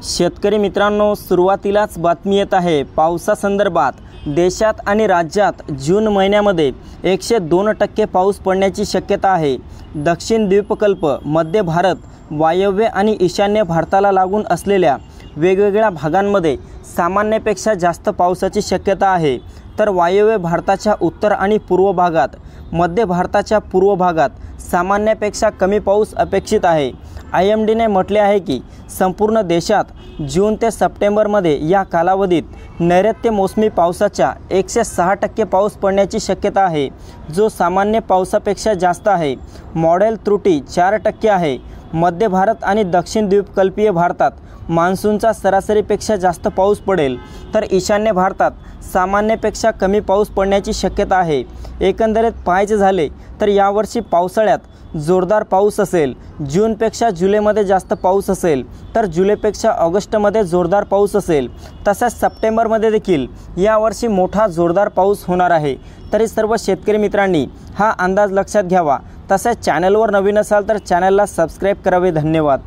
शेतकरी मित्रांनो, सुरुवातीलाच बातमी येत आहे पावसासंदर्भात। देशात आणि राज्यात जून महिन्यामध्ये 102% पाऊस पडण्याची शक्यता आहे। दक्षिण द्वीपकल्प, मध्य भारत, वायव्य आणि ईशान्य भारताला लागून असलेल्या वेगवेगळ्या भागांमध्ये सामान्यपेक्षा जास्त पावसाची शक्यता आहे। तर वायव्य भारताच्या उत्तर आणि पूर्व भागात, मध्य भारताच्या पूर्व भागात सामान्यपेक्षा कमी पाऊस अपेक्षित आहे। IMDने म्हटले आहे की संपूर्ण देशात जून ते सप्टेंबरमध्ये या कालावधीत नैऋत्य मोसमी पावसाच्या 106% पाऊस पडण्याची शक्यता आहे, जो सामान्य पावसापेक्षा जास्त आहे। मॉडेल त्रुटी 4% आहे। मध्य भारत आणि दक्षिण द्वीपकल्पीय भारतात मान्सूनचा सरासरीपेक्षा जास्त पाऊस पडेल, तर ईशान्य भारतात सामान्यपेक्षा कमी पाऊस पडण्याची शक्यता आहे। एकंदरीत पाहायचे झाले तर यावर्षी पावसाळ्यात जोरदार पाऊस असेल। जूनपेक्षा जुलैमध्ये जास्त पाऊस असेल, तर जुलैपेक्षा ऑगस्टमध्ये जोरदार पाऊस असेल। तसेच सप्टेंबरमध्ये देखील यावर्षी मोठा जोरदार पाऊस होणार आहे। तरी सर्व शेतकरी मित्रांनी हा अंदाज लक्षात घ्यावा। तसेच चॅनलवर नवीन असाल तर चॅनलला सबस्क्राईब करावे। धन्यवाद।